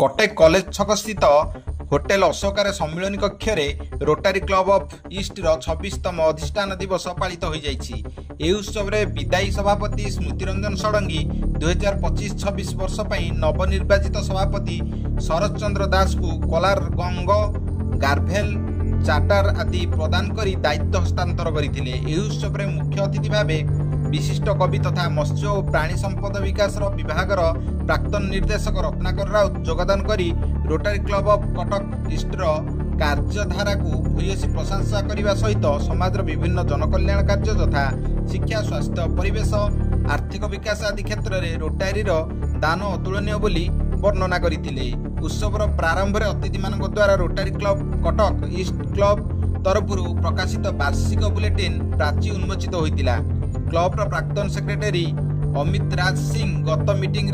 कटेक college छक स्थित hotel अशोकार सम्मिलन कक्ष रोटारी क्लब ऑफ ईस्ट 26तम अधिष्ठान दिवस पालित हो जाइछि। एही उत्सव में विदायी सभापति स्मृतिरंजन षडंगी 2025-26 वर्ष पई नवनिर्वाचित सभापति शरद चंद्र दास को कलार गंग गार्भेल चार्टर आदि प्रदान करी दायित्व हस्तांतर करथिले। एही उत्सव में मुख्य अतिथि भावे विशिष्ट कवि तथा मत्स्य और प्राणी संपद विकास विभाग प्राक्तन निर्देशक रत्नाकर राउत योगदान करी रोटारी क्लब ऑफ कटक ईस्टर कार्यधारा को भूयसी प्रशंसा करने सहित समाज विभिन्न जनकल्याण कार्य तथा शिक्षा स्वास्थ्य परिवेश आर्थिक विकास आदि क्षेत्र में रोटारी दान अतुलनीय बोली वर्णना करथिले। उत्सवर प्रारंभ में अतिथि मान द्वारा रोटारी क्लब कटक ईस्ट क्लब तरफ प्रकाशित वार्षिक बुलेटिन प्राची उन्मोचित होता। क्लब प्राक्तन सेक्रेटरी अमित राज सिंह गत मीटिंग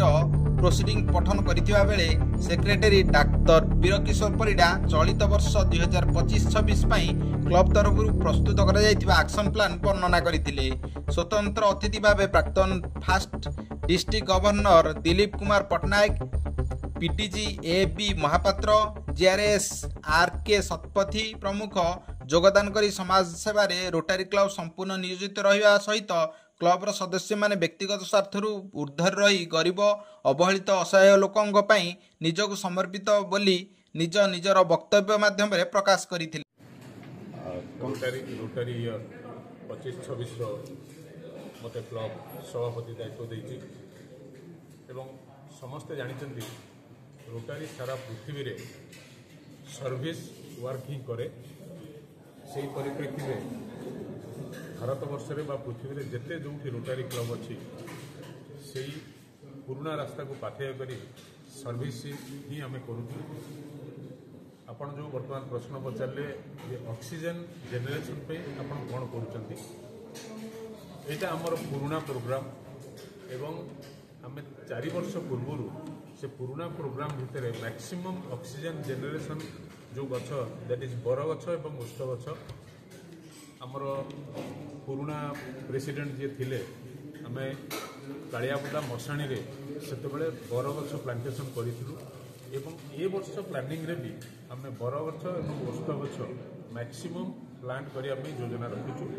प्रोसीडिंग पठन करथिबा बेले सेक्रेटरी डाक्टर वीरकिशोर परिडा चलित वर्ष 2025-26 पई क्लब तरफ प्रस्तुत करा जायथिबा एक्शन प्लान वर्णना करथिले। स्वतंत्र अतिथि भावे प्राक्तन past district governor Dilip Kumar Patnaik, PDG A B Mohapatra, GRS R K Satpathy प्रमुख योगदान करी समाज सेवा रोटारी क्लब संपूर्ण नियोजित रहिबा सहित क्लब सदस्य माने व्यक्तिगत स्वार्थरू ऊर्ध्वर रही गरीब अवहेलित असहाय लोकों पई निजको समर्पित बोली निजर वक्तव्य माध्यम प्रकाश करथिले। रोटारी 25-26 मते क्लब सभापति दायित्व देछि एवं समस्त जानिचंदी रोटारी सारा पृथ्वी रे सर्विस वर्क ही करे। से परिप्रेक्षी में भारत वर्ष बा पृथ्वी रे जेते जो रोटारी क्लब अच्छी से पुराना रास्ता को पाथेय करी सर्विस ही आम करूँ। आपन जो वर्तमान प्रश्न पचारे ये ऑक्सीजन जेनरेशन पे आपन कौन करूँ यहाँ आमर पुराना प्रोग्राम एवं आम 4 वर्ष पूर्व से पुराना प्रोग्राम भितर मैक्सिमम ऑक्सीजन जेनरेशन जो गछ दैट इज बर गछ एवं ओष्ठ गछ आमर पुराना प्रेसिडेंट जी थिले आमे कालियाबुदा मशाणी रे सेतबेले बर गछ प्लांटेशन करिथिलु एवं ए वर्ष प्लानिंग रे भी आमे बर गछ एवं ओष्ठ गछ मैक्सिमम प्लांट करिया पे योजना रखिछु।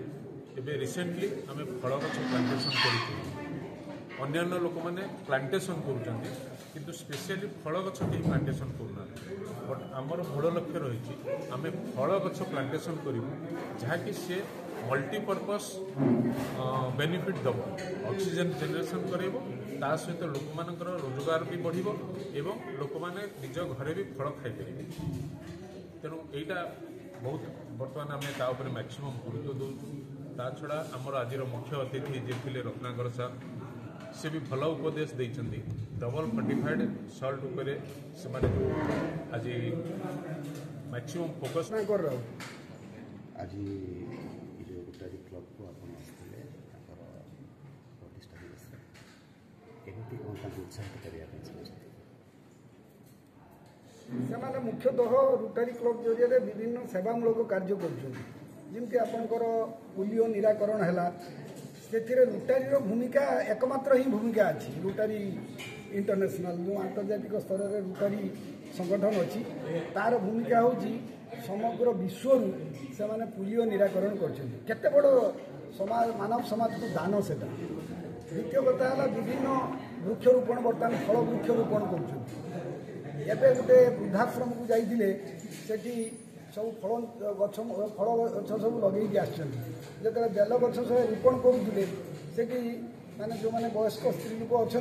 एबे रिसेंटली आमे फल गछ प्लांटेशन करिथिलु। अन्यान्य लोक मैंने प्लांटेशन करुँच किंतु स्पेशली फल गछ कहीं प्लांटेशन करूना बट आमर बड़ लक्ष्य रही आम फल गछ प्लांटेशन करूँ जहाँकि सी मल्टीपर्पज बेनिफिट दब ऑक्सीजन जेनरेशन करेब ता सहित लोक मानकर रोजगार भी बढ़ एवं लोक मैंने निज घरे भी फल खाईपर। तेणु यहाँ बहुत बर्तमान आम तापर मैक्सिमम गुरुत्व दूँ। ता छड़ा आमर आज मुख्य अतिथि जी थे रत्नाकर सार से भी भल उपदेश देइछन्ती। डबल फर्टिफाइड सल्ट उपरे से माने जो आज मैक्सिमम फोकस ना कर रहा आज जो रोटारी क्लब को अपन आसले प्रतिष्ठा दिवस केमती कोन उत्साहित करिया से मुख्यतः रोटारी क्लब जरिए विभिन्न सेवामूलक कार्य करमती आपंकर पोलियो निराकरण है से रोटारी भूमिका एकमात्र ही भूमिका अच्छी। रोटारी इंटरनेशनल जो आंतर्जातिक स्तर में रोटारी संगठन अच्छी तार भूमिका हूँ समग्र विश्व से माने पोलियो निराकरण करते बड़ समाज मानव समाज को दान से। द्वितीय कथा है विभिन्न वृक्षरोपण बर्तमान फल वृक्षरोपण कर गोटे वृद्धाश्रम को जाइए सेठी सब फल गछ सब लगे आसते बेल गछ सब रोपण करुले से माने जो मैंने वयस्क स्त्री लोक अच्छा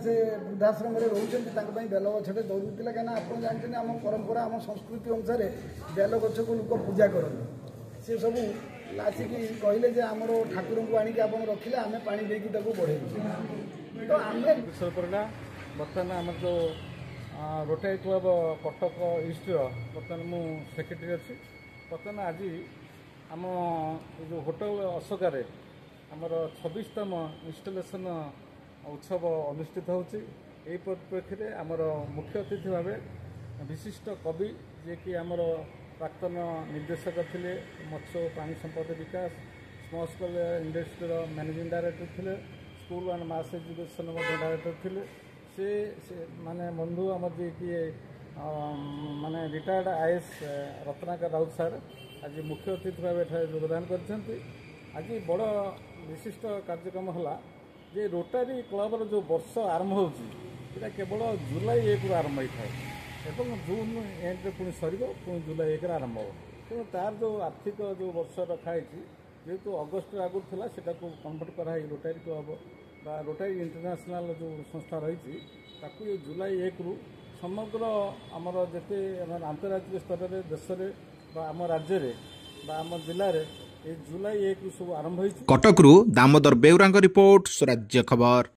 से वृद्धाश्रम में रोचे बेल गछटे जरूरी कहीं आप जानते आम परंपरा आम संस्कृति अनुसार बेल गछ को लोक पूजा करते सी सब आसिक कहले आमर ठाकुर को आणिक आप रखिले आम पा देकी बढ़े तो आम बर्तमान आम जो रोटारी क्लब कटक ईस्ट बर्तमान मु सेक्रेटरी अच्छी। बर्तमान आज आम जो होटेल अशोकार आमर 26तम इंस्टॉलेशन उत्सव अनुष्ठित होची। परिप्रेक्षी में आमर मुख्य अतिथि भाव विशिष्ट कवि जे कि आमर प्राक्तन निर्देशक थे मत्स्य प्राणी संपद विकास small scale industry managing director थे school and mass education director थे से माने बंधु आम जी किए माने retired IAS Ratnakar Raut sir आज मुख्य अतिथि भाव योगदान कर आज बड़ विशिष्ट कार्यक्रम है जे रोटारी क्लबर जो वर्ष आरंभ होता केवल जुलाई 1 रु आरंभ होता है और जून एंड पुणी सर पुणी जुलाई 1 आरंभ हो तेणु तार जो आर्थिक जो वर्ष रखाई जेहेतु अगस्ट आगुरी था से कन्वर्ट कराई रोटारी क्लब बा रोटारी इंटरनेशनल जो संस्था रही ताकू जुलाई 1 रु समग्र आमर जिते आंतर्राज्य स्तर में देश में आम राज्य में आम जिले में जुलाई 1 रु सब आरंभ हो। कटकरू दामोदर बेउरांग रिपोर्ट स्वराज्य खबर।